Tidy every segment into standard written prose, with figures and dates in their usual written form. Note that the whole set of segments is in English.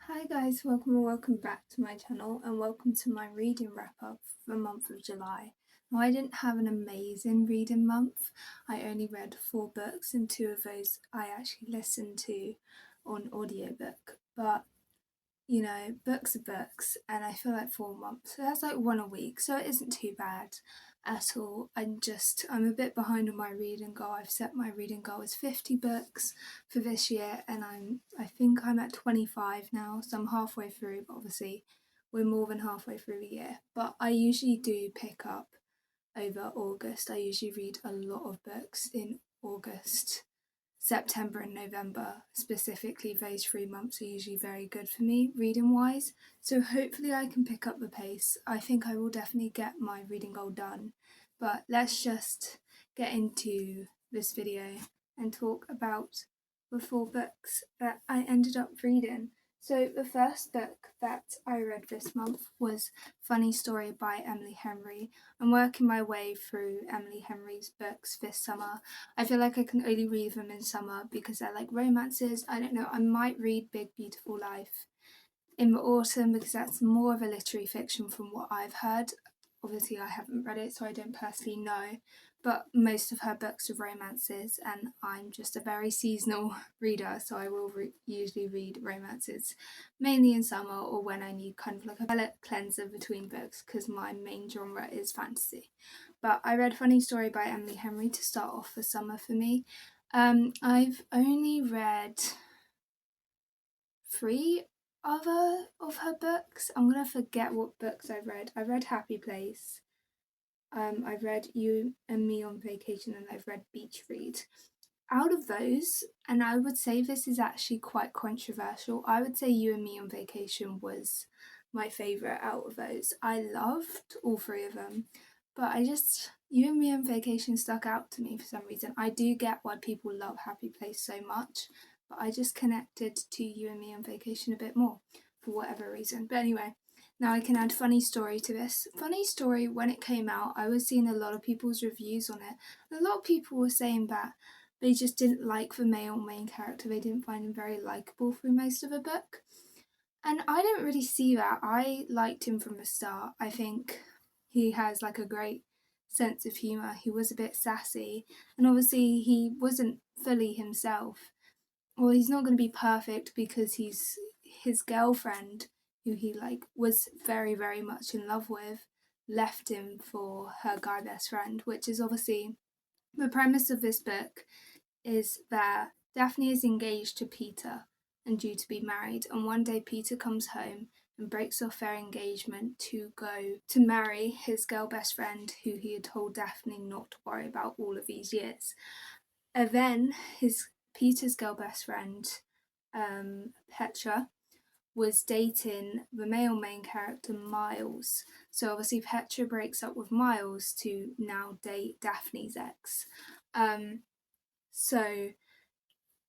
Hi guys, welcome back to my channel and welcome to my reading wrap up for the month of July. Now I didn't have an amazing reading month. I only read 4 books and 2 of those I actually listened to on audiobook. But books are books, and I feel like 4 months. So that's like one a week, so it isn't too bad at all. I'm a bit behind on my reading goal. I've set my reading goal as 50 books for this year, and I think I'm at 25 now, so I'm halfway through, but obviously we're more than halfway through the year. But I usually do pick up over August. I usually read a lot of books in August. September and November specifically, those 3 months are usually very good for me reading wise. So hopefully I can pick up the pace. I think I will definitely get my reading goal done. But let's just get into this video and talk about the 4 books that I ended up reading. So the first book that I read this month was Funny Story by Emily Henry. I'm working my way through Emily Henry's books this summer. I feel like I can only read them in summer because they're like romances. I don't know, I might read Big Beautiful Life in the autumn because that's more of a literary fiction from what I've heard. Obviously, I haven't read it, so I don't personally know, but most of her books are romances, and I'm just a very seasonal reader, so I will usually read romances mainly in summer or when I need kind of like a palate cleanser between books because my main genre is fantasy. But I read Funny Story by Emily Henry to start off the summer for me. I've only read 3 other of her books. I'm gonna forget what books I've read. I've read Happy Place. I've read You and Me on Vacation, and I've read Beach Read. Out of those, and I would say this is actually quite controversial, I would say You and Me on Vacation was my favourite out of those. I loved all 3 of them, but You and Me on Vacation stuck out to me for some reason. I do get why people love Happy Place so much, but I just connected to You and Me on Vacation a bit more for whatever reason. But anyway, now I can add Funny Story to this. Funny Story, when it came out, I was seeing a lot of people's reviews on it. A lot of people were saying that they just didn't like the male main character. They didn't find him very likable through most of the book. And I don't really see that. I liked him from the start. I think he has like a great sense of humour. He was a bit sassy, and obviously he wasn't fully himself. Well, he's not going to be perfect because his girlfriend, who he was very, very much in love with, left him for her guy best friend, which is obviously the premise of this book is that Daphne is engaged to Peter and due to be married, and one day Peter comes home and breaks off their engagement to go to marry his girl best friend who he had told Daphne not to worry about all of these years. And then Peter's girl best friend, Petra, was dating the male main character Miles. So obviously Petra breaks up with Miles to now date Daphne's ex. So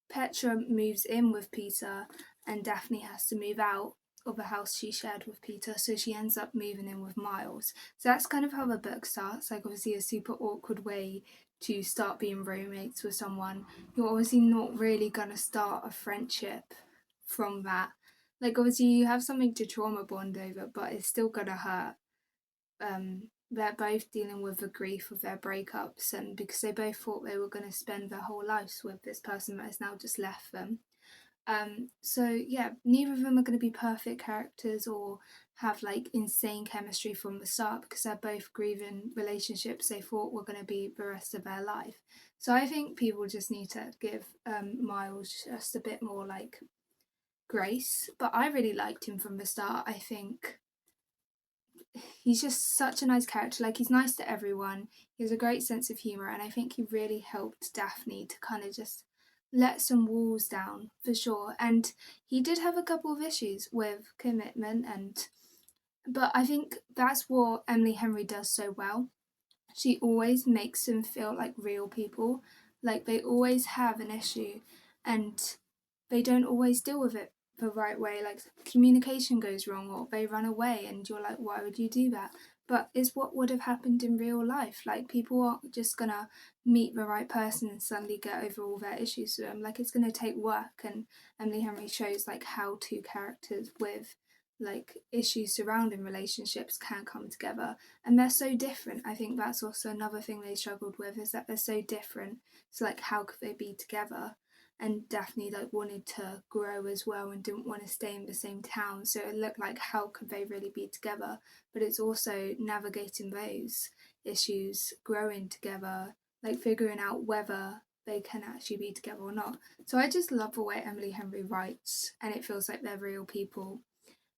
Petra moves in with Peter, and Daphne has to move out of the house she shared with Peter, so she ends up moving in with Miles. So that's kind of how the book starts, like obviously a super awkward way to start being roommates with someone. You're obviously not really gonna start a friendship from that. Like obviously you have something to trauma bond over, but it's still gonna hurt. They're both dealing with the grief of their breakups, and because they both thought they were going to spend their whole lives with this person that has now just left them. So yeah, neither of them are going to be perfect characters or have like insane chemistry from the start because they're both grieving relationships they thought were going to be the rest of their life. So I think people just need to give Miles just a bit more like grace. But I really liked him from the start. I think he's just such a nice character. Like, he's nice to everyone. He has a great sense of humour, and I think he really helped Daphne to kind of just let some walls down for sure. And he did have a couple of issues with commitment, but I think that's what Emily Henry does so well. She always makes them feel like real people. Like, they always have an issue, and they don't always deal with it the right way. Like, communication goes wrong or they run away, and you're like, why would you do that? but is what would have happened in real life. Like, people aren't just gonna meet the right person and suddenly get over all their issues with them. Like, it's gonna take work, and Emily Henry shows like how two characters with like issues surrounding relationships can come together, and they're so different. I think that's also another thing they struggled with, is that they're so different, so like how could they be together? And Daphne like wanted to grow as well and didn't want to stay in the same town, so it looked like how could they really be together? But it's also navigating those issues, growing together, like figuring out whether they can actually be together or not. So I just love the way Emily Henry writes, and it feels like they're real people.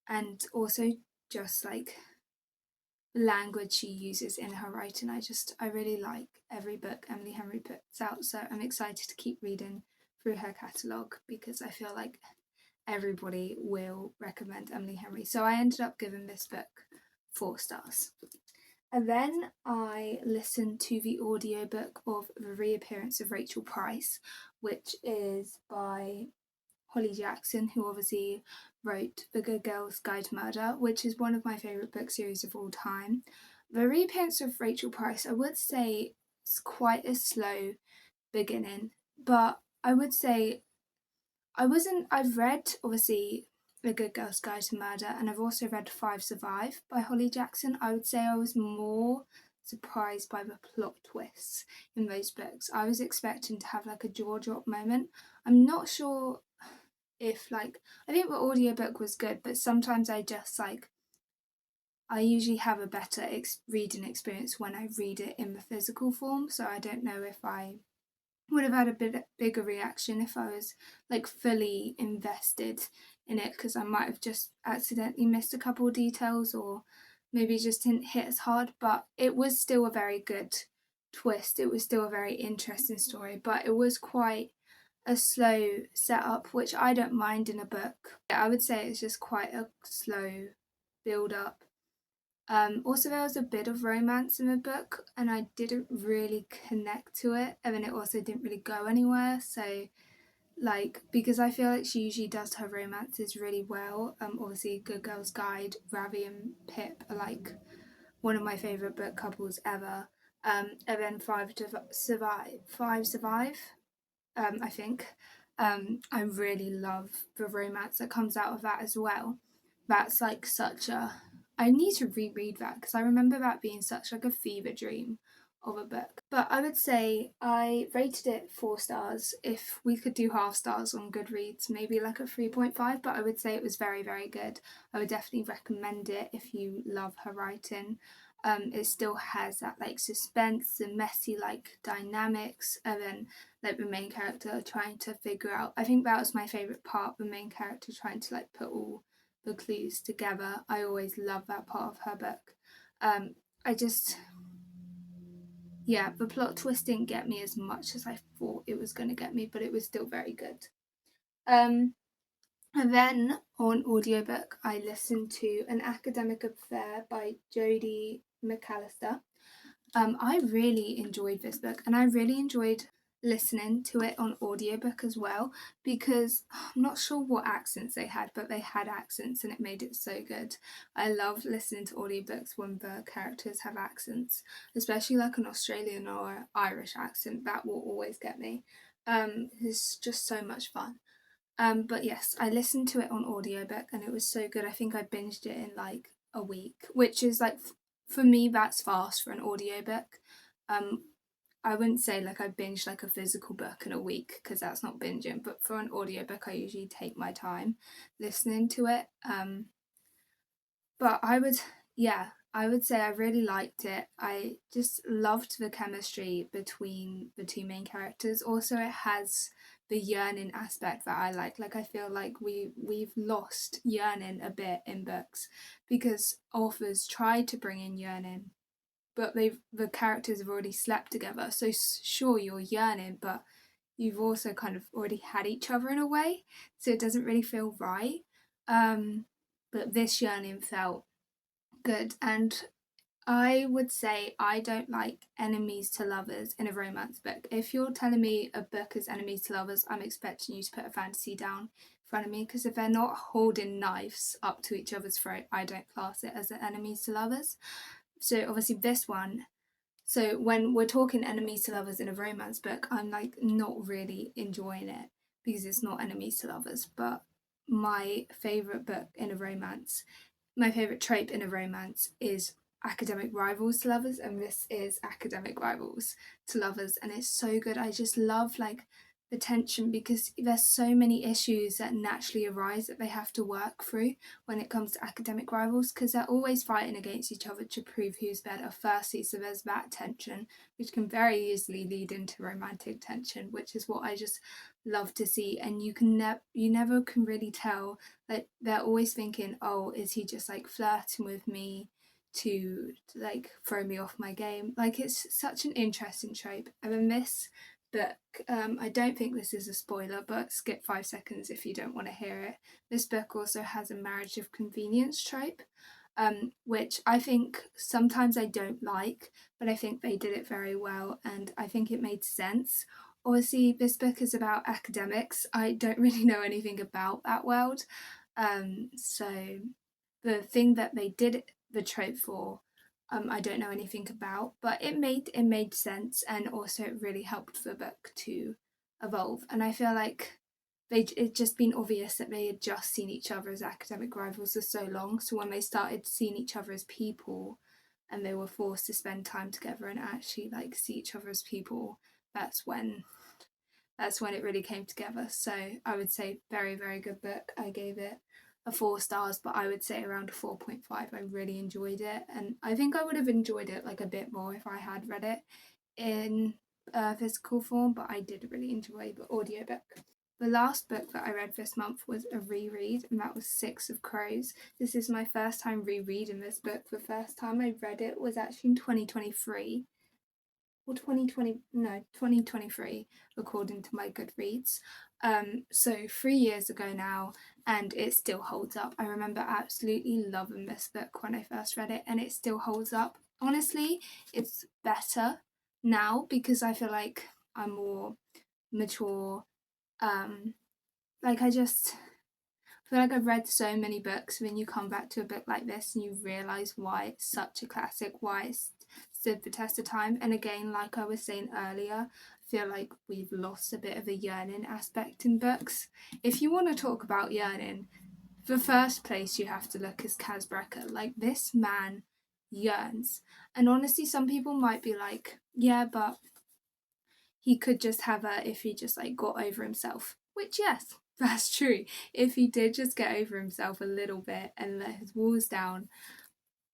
And also just like the language she uses in her writing, I really like every book Emily Henry puts out. So I'm excited to keep reading through her catalogue, because I feel like everybody will recommend Emily Henry. So I ended up giving this book 4 stars. And then I listened to the audiobook of The Reappearance of Rachel Price, which is by Holly Jackson, who obviously wrote The Good Girl's Guide to Murder, which is one of my favourite book series of all time. The Reappearance of Rachel Price, I would say, it's quite a slow beginning, but I would say I've read, obviously, The Good Girl's Guide to Murder, and I've also read Five Survive by Holly Jackson. I would say I was more surprised by the plot twists in those books. I was expecting to have like a jaw drop moment. I'm not sure if like, I think the audiobook was good, but sometimes I usually have a better reading experience when I read it in the physical form, so I don't know if I would have had a bit bigger reaction if I was like fully invested in it, because I might have just accidentally missed a couple of details, or maybe just didn't hit as hard. But it was still a very good twist. It was still a very interesting story, but it was quite a slow setup, which I don't mind in a book. I would say it's just quite a slow build up. Also, there was a bit of romance in the book, and I didn't really connect to it, and then it also didn't really go anywhere. So, like, because I feel like she usually does her romances really well. Obviously, Good Girl's Guide, Ravi and Pip are like one of my favourite book couples ever. And then Five Survive, I think. I really love the romance that comes out of that as well. That's like such a. I need to reread that, because I remember that being such like a fever dream of a book. But I would say I rated it 4 stars. If we could do half stars on Goodreads, maybe like a 3.5, but I would say it was very, very good. I would definitely recommend it if you love her writing. It still has that like suspense and messy like dynamics, and then like the main character trying to figure out. I think that was my favourite part, the main character trying to like put all the clues together. I always love that part of her book. I just, yeah, the plot twist didn't get me as much as I thought it was going to get me, but it was still very good. And then on audiobook, I listened to An Academic Affair by Jodi McAllister. I really enjoyed this book, and I really enjoyed listening to it on audiobook as well, because I'm not sure what accents they had, but they had accents and it made it so good. I love listening to audiobooks when the characters have accents, especially like an Australian or Irish accent. That will always get me. It's just so much fun. But yes, I listened to it on audiobook and it was so good. I think I binged it in like a week, which is like, for me, that's fast for an audiobook. Um, I wouldn't say like I binged like a physical book in a week, because that's not binging, but for an audiobook, I usually take my time listening to it. But I would say I really liked it. I just loved the chemistry between the two main characters. Also, it has the yearning aspect that I like. Like, I feel like we've lost yearning a bit in books, because authors try to bring in yearning, but the characters have already slept together. So sure, you're yearning, but you've also kind of already had each other in a way, so it doesn't really feel right. But this yearning felt good, and I would say I don't like enemies to lovers in a romance book. If you're telling me a book is enemies to lovers, I'm expecting you to put a fantasy down in front of me, because if they're not holding knives up to each other's throat, I don't class it as an enemies to lovers. so obviously this one, so when we're talking enemies to lovers in a romance book, I'm like not really enjoying it because it's not enemies to lovers. But my favourite book in a romance, my favourite trope in a romance is academic rivals to lovers, and this is academic rivals to lovers, and it's so good. I just love like the tension because there's so many issues that naturally arise that they have to work through when it comes to academic rivals, because they're always fighting against each other to prove who's better firstly, so there's that tension which can very easily lead into romantic tension, which is what I just love to see. And you never can really tell, like they're always thinking, oh, is he just like flirting with me to like throw me off my game? Like it's such an interesting trope. And then this book, I don't think this is a spoiler, but skip 5 seconds if you don't want to hear it. This book also has a marriage of convenience trope, which I think sometimes I don't like, but I think they did it very well and I think it made sense. Obviously, this book is about academics. I don't really know anything about that world. So the thing that they did the trope for, I don't know anything about, but it made sense, and also it really helped the book to evolve. And I feel like it just been obvious that they had just seen each other as academic rivals for so long. So when they started seeing each other as people, and they were forced to spend time together and actually like see each other as people, that's when it really came together. So I would say very, very good book. I gave it a 4 stars, but I would say around a 4.5. I really enjoyed it, and I think I would have enjoyed it like a bit more if I had read it in physical form, but I did really enjoy the audiobook. The last book that I read this month was a reread, and that was Six of Crows. This is my first time rereading this book. The first time I read it was actually in 2023, or 2023, according to my Goodreads. So 3 years ago now, and it still holds up. I remember absolutely loving this book when I first read it, and it still holds up. Honestly, it's better now because I feel like I'm more mature. Like I just feel like I've read so many books. When you come back to a book like this and you realise why it's such a classic, why it's stood the test of time. And again, like I was saying earlier, I feel like we've lost a bit of a yearning aspect in books. If you want to talk about yearning, the first place you have to look is Kaz Brekker. Like, this man yearns. And honestly, some people might be like, yeah, but he could just have her if he just like got over himself. Which, yes, that's true. If he did just get over himself a little bit and let his walls down,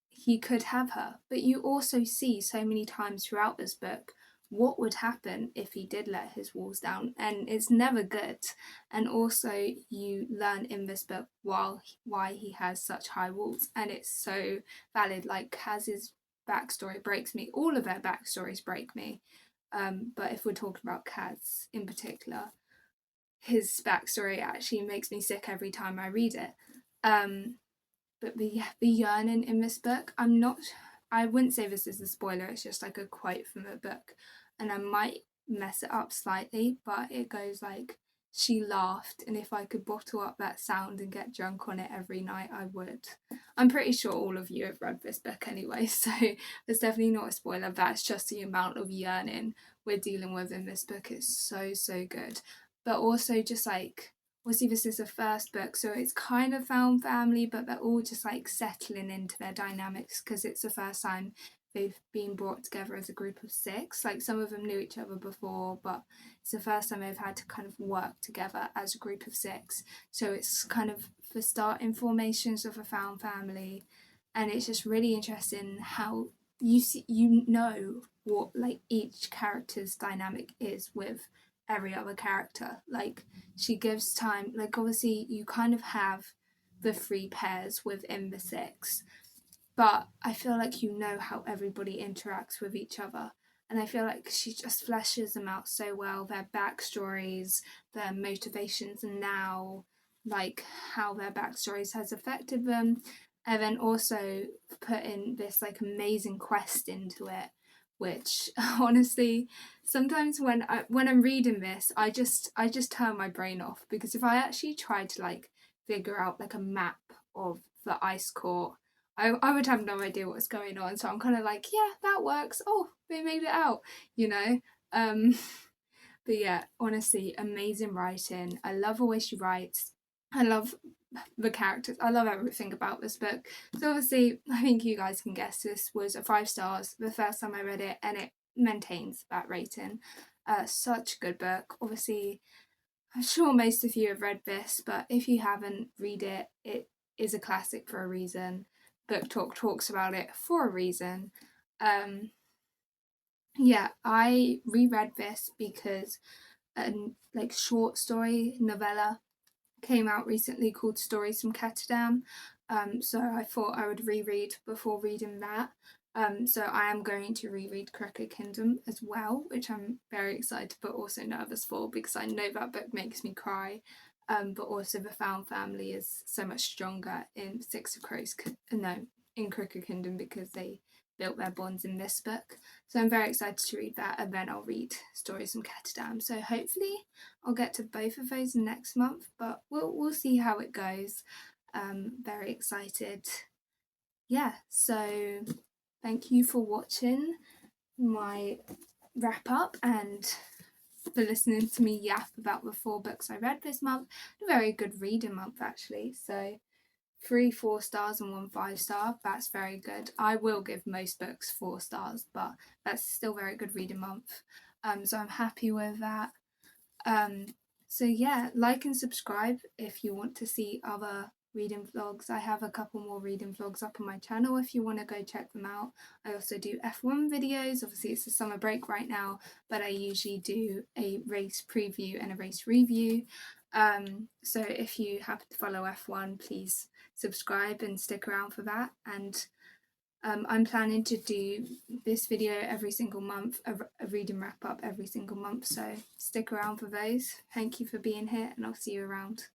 he could have her. But you also see so many times throughout this book what would happen if he did let his walls down, and it's never good. And also you learn in this book why he has such high walls, and it's so valid. Like, Kaz's backstory breaks me. All of their backstories break me. But if we're talking about Kaz in particular, his backstory actually makes me sick every time I read it. But the yearning in this book, I wouldn't say this is a spoiler, it's just like a quote from the book, and I might mess it up slightly, but it goes like, she laughed, and if I could bottle up that sound and get drunk on it every night, I would. I'm pretty sure all of you have read this book anyway, so it's definitely not a spoiler. That's just the amount of yearning we're dealing with in this book. It's so, so good. But also just like, obviously this is the first book, so it's kind of found family, but they're all just like settling into their dynamics because it's the first time they've been brought together as a group of 6. Like, some of them knew each other before, but it's the first time they've had to kind of work together as a group of 6. So it's kind of the starting formations of a found family, and it's just really interesting how you know what like each character's dynamic is with every other character. Like, she gives time, like obviously you kind of have the 3 pairs within the 6, but I feel like you know how everybody interacts with each other, and I feel like she just fleshes them out so well, their backstories, their motivations now, like how their backstories has affected them, and then also putting this like amazing quest into it, which honestly, sometimes when I'm reading this, I just turn my brain off, because if I actually tried to like figure out like a map of the ice court, I would have no idea what's going on. So I'm kind of like, yeah, that works. Oh, they made it out, you know. Um, but yeah, honestly, amazing writing. I love the way she writes. I love the characters. I love everything about this book. So obviously, I think you guys can guess this was a 5 stars the first time I read it, and it maintains that rating. Such a good book. Obviously, I'm sure most of you have read this, but if you haven't, read it. It is a classic for a reason. Book Talk talks about it for a reason. Yeah, I reread this because a like short story novella came out recently called Stories from Ketterdam. So I thought I would reread before reading that. So I am going to reread Crooked Kingdom as well, which I'm very excited but also nervous for because I know that book makes me cry. But also the found family is so much stronger in Six of Crows, no, in Crooked Kingdom because they built their bonds in this book. So I'm very excited to read that, and then I'll read Stories from Ketterdam. So hopefully I'll get to both of those next month, but we'll see how it goes. Very excited. Yeah, so thank you for watching my wrap up and for listening to me yap about the 4 books I read this month. A very good reading month actually. So 3 4 stars and 1 5 star. That's very good. I will give most books 4 stars, but that's still very good reading month. So I'm happy with that. So yeah, like and subscribe if you want to see other reading vlogs. I have a couple more reading vlogs up on my channel if you want to go check them out. I also do F1 videos. Obviously it's a summer break right now, but I usually do a race preview and a race review. So if you happen to follow F1, please subscribe and stick around for that. And I'm planning to do this video every single month, a reading wrap up every single month, so stick around for those. Thank you for being here and I'll see you around.